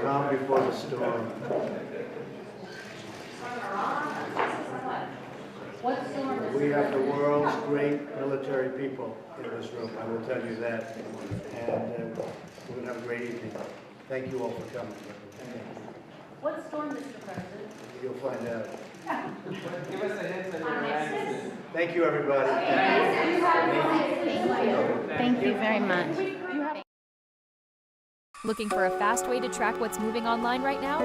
calm before the storm. We have the world's great military people in this room, I will tell you that. And we're going to have a great evening. Thank you all for coming. What storm, Mr. President? You'll find out. Give us a hint on your answers. Thank you, everybody. Thank you very much. Looking for a fast way to track what's moving online right now?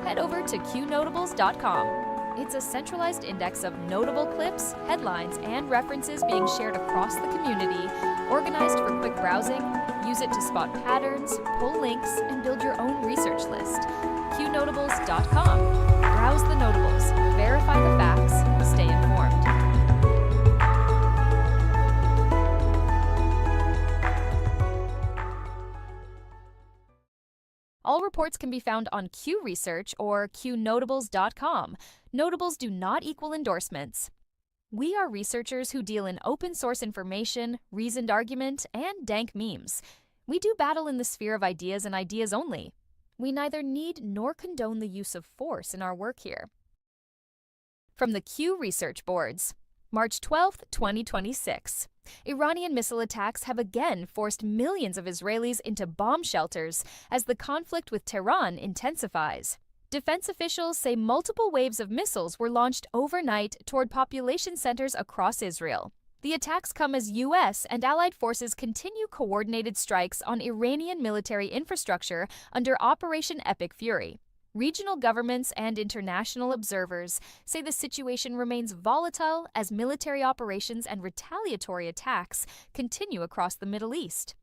Head over to Qnotables.com. It's a centralized index of notable clips, headlines, and references being shared across the community, organized for quick browsing. Use it to spot patterns, pull links, and build your own research list. Qnotables.com. Browse the notables, verify the facts, stay informed. All reports can be found on Q Research or Qnotables.com. Notables do not equal endorsements. We are researchers who deal in open source information, reasoned argument, and dank memes. We do battle in the sphere of ideas and ideas only. We neither need nor condone the use of force in our work here. From the Q Research Boards, March 12, 2026. Iranian missile attacks have again forced millions of Israelis into bomb shelters as the conflict with Tehran intensifies. Defense officials say multiple waves of missiles were launched overnight toward population centers across Israel. The attacks come as U.S. and allied forces continue coordinated strikes on Iranian military infrastructure under Operation Epic Fury. Regional governments and international observers say the situation remains volatile as military operations and retaliatory attacks continue across the Middle East.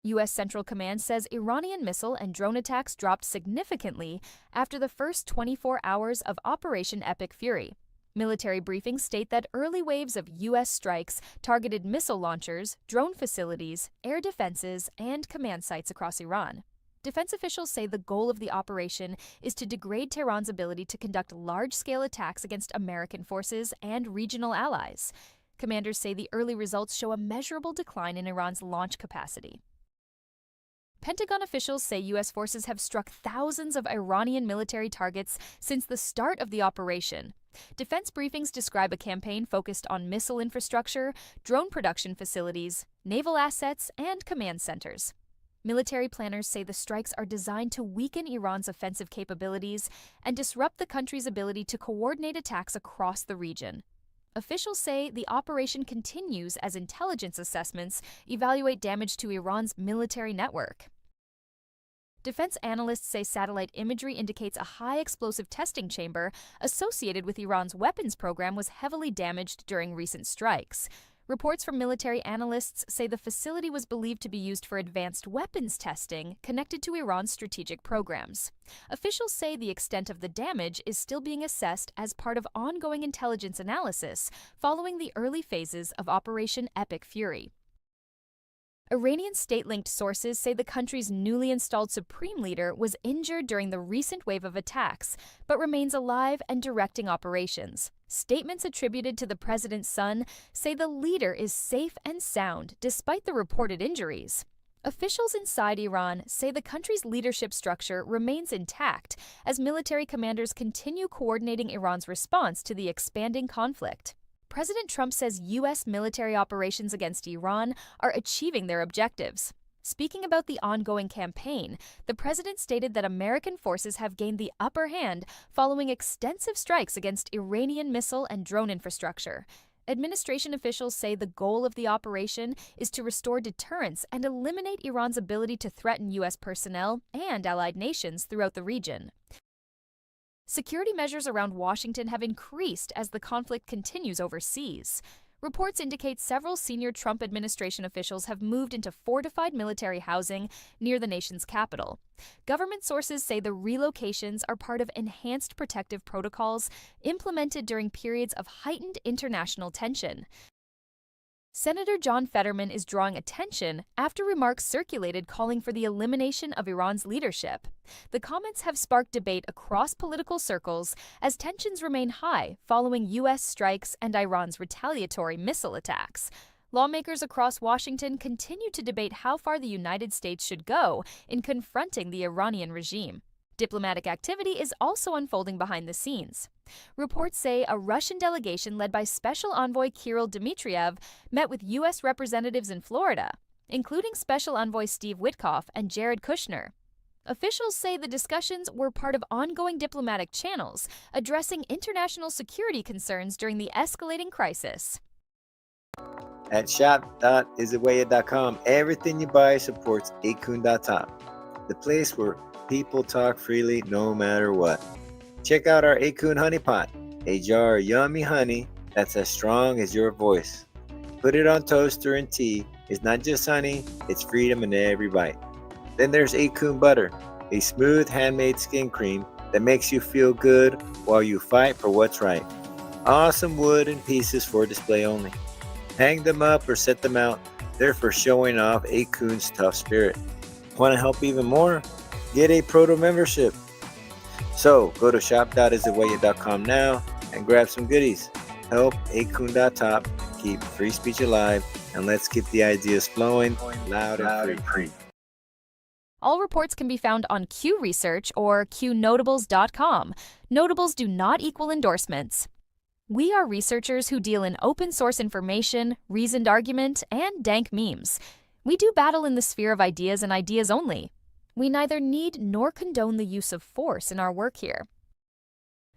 U.S. Central Command says Iranian missile and drone attacks dropped significantly after the first 24 hours of Operation Epic Fury. Military briefings state that early waves of U.S. strikes targeted missile launchers, drone facilities, air defenses, and command sites across Iran. Defense officials say the goal of the operation is to degrade Tehran's ability to conduct large-scale attacks against American forces and regional allies. Commanders say the early results show a measurable decline in Iran's launch capacity. Pentagon officials say U.S. forces have struck thousands of Iranian military targets since the start of the operation. Defense briefings describe a campaign focused on missile infrastructure, drone production facilities, naval assets, and command centers. Military planners say the strikes are designed to weaken Iran's offensive capabilities and disrupt the country's ability to coordinate attacks across the region. Officials say the operation continues as intelligence assessments evaluate damage to Iran's military network. Defense analysts say satellite imagery indicates a high explosive testing chamber associated with Iran's weapons program was heavily damaged during recent strikes. Reports from military analysts say the facility was believed to be used for advanced weapons testing connected to Iran's strategic programs. Officials say the extent of the damage is still being assessed as part of ongoing intelligence analysis following the early phases of Operation Epic Fury. Iranian state-linked sources say the country's newly installed supreme leader was injured during the recent wave of attacks, but remains alive and directing operations. Statements attributed to the president's son say the leader is safe and sound despite the reported injuries. Officials inside Iran say the country's leadership structure remains intact as military commanders continue coordinating Iran's response to the expanding conflict. President Trump says U.S. military operations against Iran are achieving their objectives. Speaking about the ongoing campaign, the president stated that American forces have gained the upper hand following extensive strikes against Iranian missile and drone infrastructure. Administration officials say the goal of the operation is to restore deterrence and eliminate Iran's ability to threaten U.S. personnel and allied nations throughout the region. Security measures around Washington have increased as the conflict continues overseas. Reports indicate several senior Trump administration officials have moved into fortified military housing near the nation's capital. Government sources say the relocations are part of enhanced protective protocols implemented during periods of heightened international tension. Senator John Fetterman is drawing attention after remarks circulated calling for the elimination of Iran's leadership. The comments have sparked debate across political circles as tensions remain high following U.S. strikes and Iran's retaliatory missile attacks. Lawmakers across Washington continue to debate how far the United States should go in confronting the Iranian regime. Diplomatic activity is also unfolding behind the scenes. Reports say a Russian delegation led by Special Envoy Kirill Dmitriev met with U.S. representatives in Florida, including Special Envoy Steve Witkoff and Jared Kushner. Officials say the discussions were part of ongoing diplomatic channels addressing international security concerns during the escalating crisis. At shop.isitwaya.com, everything you buy supports Qnotables, the place where people talk freely no matter what. Check out our Qn honey pot, a jar of yummy honey that's as strong as your voice. Put it on toaster and tea. It's not just honey, it's freedom in every bite. Then there's Qn butter, a smooth handmade skin cream that makes you feel good while you fight for what's right. Awesome wooden pieces for display only. Hang them up or set them out. They're for showing off Qn's tough spirit. Want to help even more? Get a proto membership. So go to shop.isitwaya.com now and grab some goodies. Help Qn.top keep free speech alive, and let's keep the ideas flowing loud and free. All reports can be found on Q Research or Qnotables.com. Notables do not equal endorsements. We are researchers who deal in open source information, reasoned argument, and dank memes. We do battle in the sphere of ideas and ideas only. We neither need nor condone the use of force in our work here.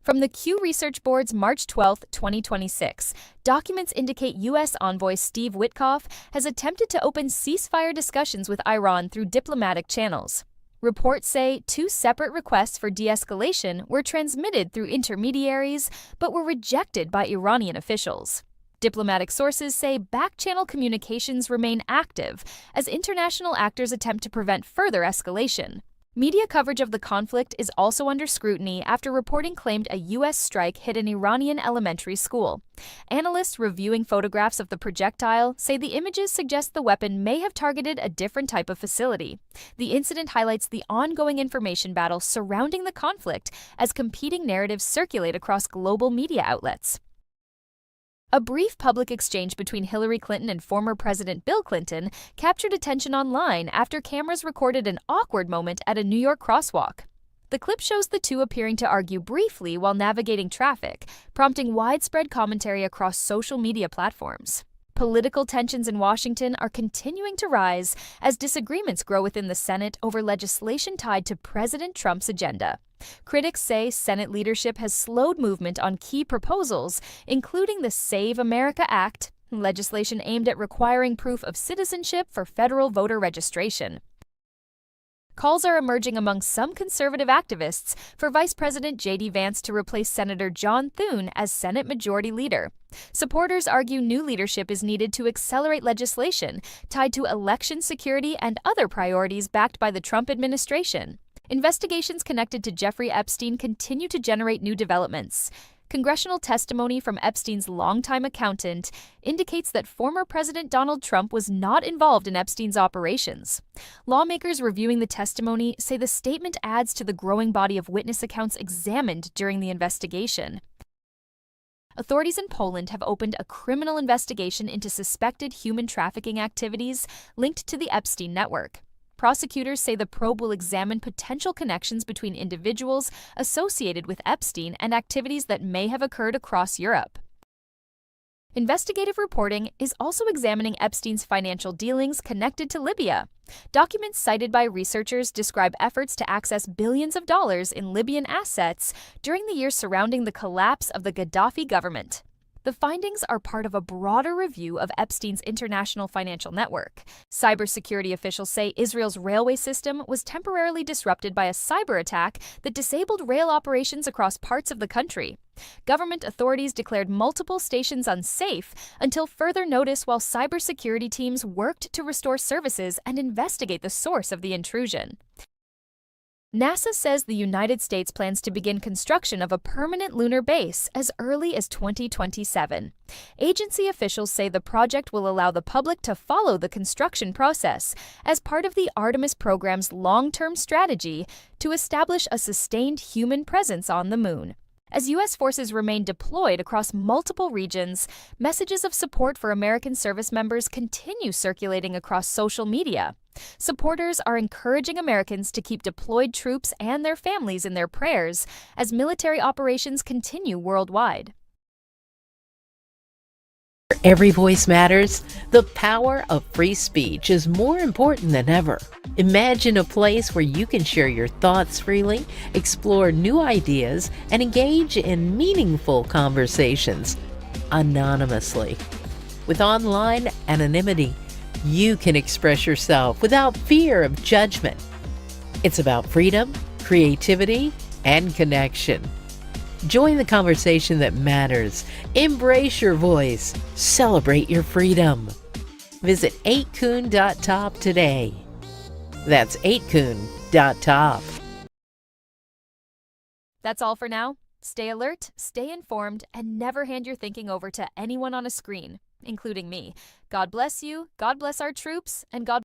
From the Q Research Board's March 12, 2026, documents indicate U.S. envoy Steve Witkoff has attempted to open ceasefire discussions with Iran through diplomatic channels. Reports say 2 separate requests for de-escalation were transmitted through intermediaries but were rejected by Iranian officials. Diplomatic sources say back-channel communications remain active as international actors attempt to prevent further escalation. Media coverage of the conflict is also under scrutiny after reporting claimed a U.S. strike hit an Iranian elementary school. Analysts reviewing photographs of the projectile say the images suggest the weapon may have targeted a different type of facility. The incident highlights the ongoing information battle surrounding the conflict as competing narratives circulate across global media outlets. A brief public exchange between Hillary Clinton and former President Bill Clinton captured attention online after cameras recorded an awkward moment at a New York crosswalk. The clip shows the two appearing to argue briefly while navigating traffic, prompting widespread commentary across social media platforms. Political tensions in Washington are continuing to rise as disagreements grow within the Senate over legislation tied to President Trump's agenda. Critics say Senate leadership has slowed movement on key proposals, including the Save America Act, legislation aimed at requiring proof of citizenship for federal voter registration. Calls are emerging among some conservative activists for Vice President J.D. Vance to replace Senator John Thune as Senate Majority Leader. Supporters argue new leadership is needed to accelerate legislation tied to election security and other priorities backed by the Trump administration. Investigations connected to Jeffrey Epstein continue to generate new developments. Congressional testimony from Epstein's longtime accountant indicates that former President Donald Trump was not involved in Epstein's operations. Lawmakers reviewing the testimony say the statement adds to the growing body of witness accounts examined during the investigation. Authorities in Poland have opened a criminal investigation into suspected human trafficking activities linked to the Epstein network. Prosecutors say the probe will examine potential connections between individuals associated with Epstein and activities that may have occurred across Europe. Investigative reporting is also examining Epstein's financial dealings connected to Libya. Documents cited by researchers describe efforts to access billions of dollars in Libyan assets during the years surrounding the collapse of the Gaddafi government. The findings are part of a broader review of Epstein's international financial network. Cybersecurity officials say Israel's railway system was temporarily disrupted by a cyber attack that disabled rail operations across parts of the country. Government authorities declared multiple stations unsafe until further notice while cybersecurity teams worked to restore services and investigate the source of the intrusion. NASA says the United States plans to begin construction of a permanent lunar base as early as 2027. Agency officials say the project will allow the public to follow the construction process as part of the Artemis program's long-term strategy to establish a sustained human presence on the moon. As U.S. forces remain deployed across multiple regions, messages of support for American service members continue circulating across social media. Supporters are encouraging Americans to keep deployed troops and their families in their prayers as military operations continue worldwide. Every voice matters. The power of free speech is more important than ever. Imagine a place where you can share your thoughts freely, explore new ideas, and engage in meaningful conversations anonymously. With online anonymity, you can express yourself without fear of judgment. It's about freedom, creativity, and connection. Join the conversation that matters. Embrace your voice. Celebrate your freedom. Visit 8kun.top today. That's 8kun.top. That's all for now. Stay alert, stay informed, and never hand your thinking over to anyone on a screen, including me. God bless you, God bless our troops, and God